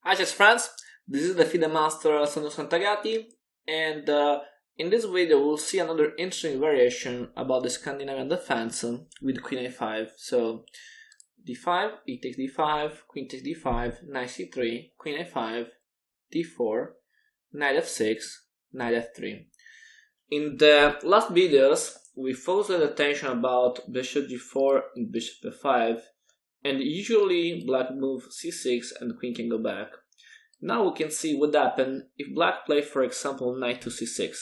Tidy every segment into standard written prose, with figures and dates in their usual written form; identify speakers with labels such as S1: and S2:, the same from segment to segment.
S1: Hi chess friends, this is the FIDE master Sandro Santagati, and in this video we'll see another interesting variation about the Scandinavian defense with Queen A5. So d5, e takes d5, queen takes d5, knight c3, queen a5, d4, knight f6, knight f3. In the last videos we focused the attention about bishop g4 and bishop f5, and usually black move c6 and queen can go back. Now we can see what happens if black play, for example, knight to c6.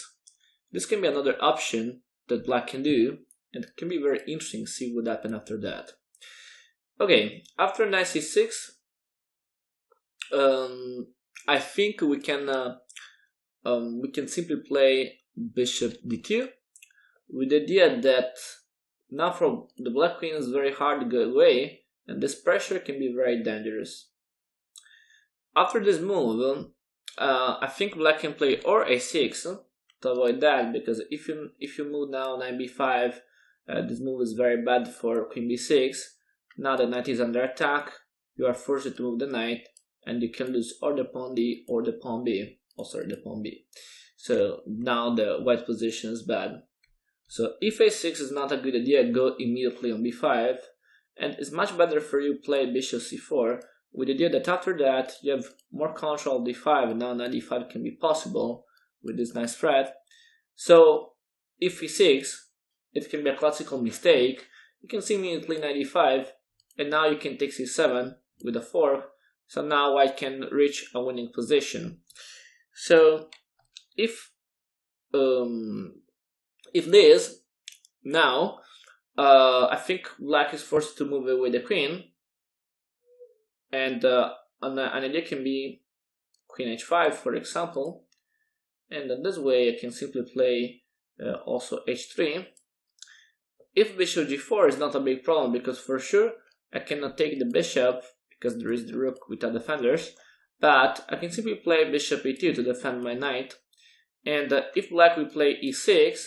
S1: This can be another option that black can do, and it can be very interesting to see what happens after that. Okay, after knight c6, I think we can simply play bishop d2 with the idea that now from the black queen is very hard to go away, and this pressure can be very dangerous. After this move, I think black can play or a6 to avoid that, because if you move now knight b5, this move is very bad for queen b6. Now the knight is under attack, you are forced to move the knight, and you can lose or the pawn d or the pawn b. Oh, sorry, the pawn b. So now the white position is bad. So if a6 is not a good idea, go immediately on b5, and it's much better for you to play bishop c4 with the idea that after that you have more control of d5, and now knight d5 can be possible with this nice threat. So if e6, it can be a classical mistake. You can see immediately knight d5, and now you can take c7 with a fork. So now white can reach a winning position. So if this, now I think black is forced to move away the queen, and an idea can be queen h5, for example, and in this way I can simply play also h3. If bishop g4 is not a big problem, because for sure I cannot take the bishop because there is the rook without defenders, but I can simply play bishop e2 to defend my knight, and if black will play e6,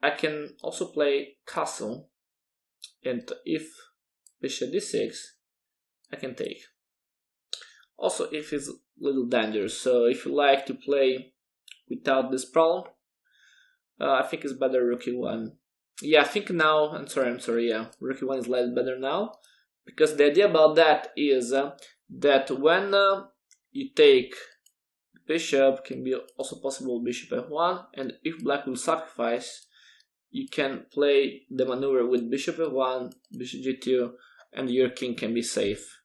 S1: I can also play castle, and if bishop d6, I can take. Also, if it's a little dangerous, so if you like to play without this problem, I think it's better rook e1. Yeah, I think now, I'm sorry, yeah, rook e1 is less better now, because the idea about that is that when you take bishop, can be also possible bishop f1, and if black will sacrifice, you can play the maneuver with bishop f1, bishop g2, and your king can be safe.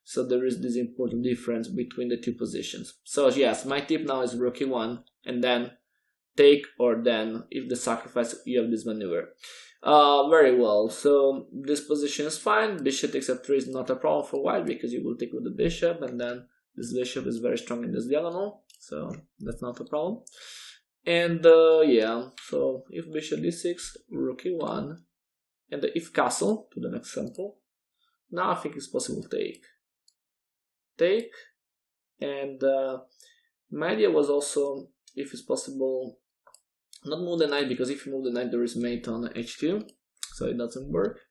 S1: So there is this important difference between the two positions. So yes, my tip now is rook e1, and then take, or then if the sacrifice you have this maneuver. Very well, so this position is fine. Bishop takes f3 is not a problem for white, because you will take with the bishop, and then this bishop is very strong in this diagonal, so that's not a problem. And yeah, so if bishop d6, rook e1, and if castle to the next sample, now I think it's possible take, and my idea was also, if it's possible, not move the knight, because if you move the knight there is mate on h2, so it doesn't work.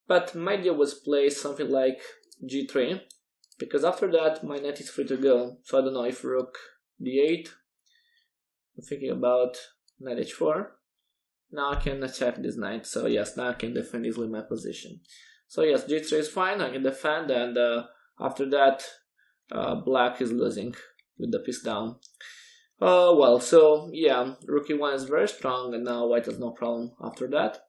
S1: But my idea was play something like g3, because after that my knight is free to go. So I don't know, if rook d8, I'm thinking about knight h4, now I can attack this knight. So yes, now I can defend easily my position. So yes, g3 is fine, I can defend, and after that black is losing with the piece down. Well, so yeah, rook e1 is very strong, and now white has no problem after that.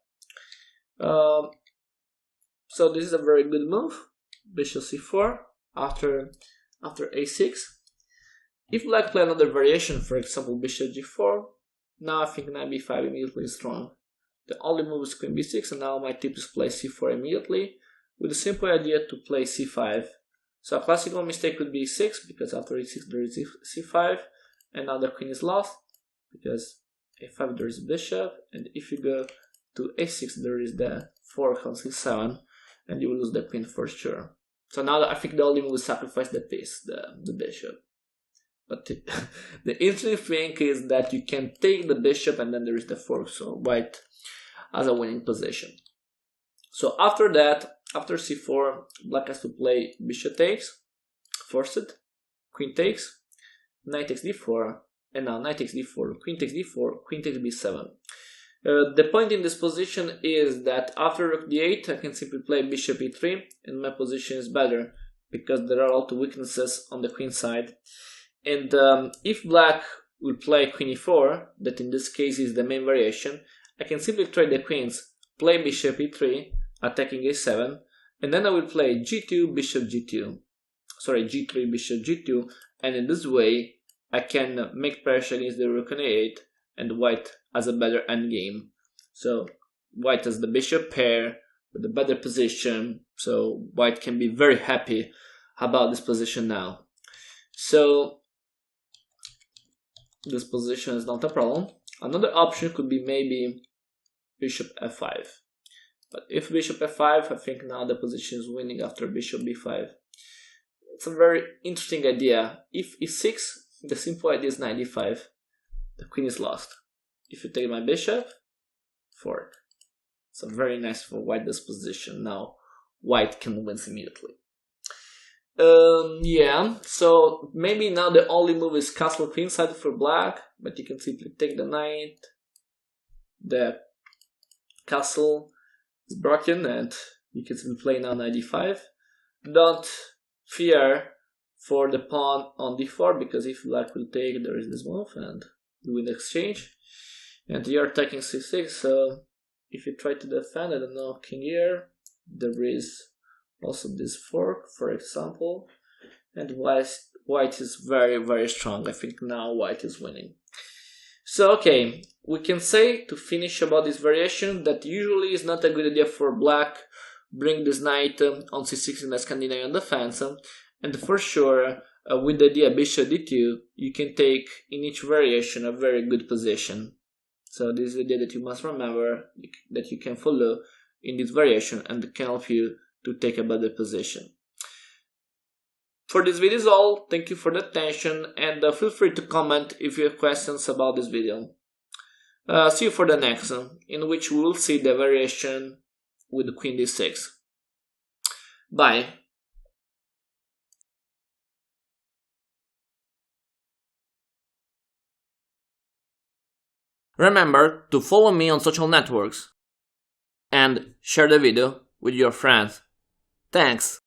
S1: So this is a very good move, bishop c4 after a6. If black play another variation, for example bishop g4, now I think knight b5 immediately is strong. The only move is queen b6, and now my tip is play c4 immediately, with the simple idea to play c5. So a classical mistake would be e6, because after e6 there is c5, and now the queen is lost, because a5 there is bishop, and if you go to a6 there is the fork on c7, and you will lose the queen for sure. So now I think the only move is sacrifice the piece, the bishop. But the interesting thing is that you can take the bishop, and then there is the fork, so white has a winning position. So after that, after c4, black has to play bishop takes, forced, queen takes, knight takes d4, and now knight takes d4, queen takes d4, queen takes b7. The point in this position is that after rook d8 I can simply play bishop e3 and my position is better because there are a lot of weaknesses on the queen side. And if black will play queen e4, that in this case is the main variation, I can simply trade the queens, play bishop e3, attacking a7, and then I will play g2, bishop g2, sorry, g3, bishop g2, and in this way I can make pressure against the rook on a8, and white has a better endgame. So white has the bishop pair with a better position, so white can be very happy about this position now. So this position is not a problem. Another option could be maybe bishop f5. But if bishop f5, I think now the position is winning after bishop b5. It's a very interesting idea. If e6, the simple idea is knight d5. The queen is lost. If you take my bishop, fork. It's a very nice for white disposition. Now white can win immediately. Yeah, so maybe now the only move is castle queenside for black, but you can simply take the knight. The castle is broken and you can simply play now knight d5. Don't fear for the pawn on d4, because if black will take, there is this move and you win the exchange. And you're attacking c6, so if you try to defend, I don't know, king here, there is also this fork, for example, and white is very, very strong. I think now white is winning. So okay, we can say to finish about this variation that usually is not a good idea for black bring this knight on c6 in the Scandinavian defense, and for sure with the idea bishop d2 you can take in each variation a very good position. So this is the idea that you must remember, that you can follow in this variation, and it can help you to take a better position. For this video is all. Thank you for the attention, and feel free to comment if you have questions about this video. See you for the next one, in which we will see the variation with the queen d6. Bye. Remember to follow me on social networks and share the video with your friends. Thanks!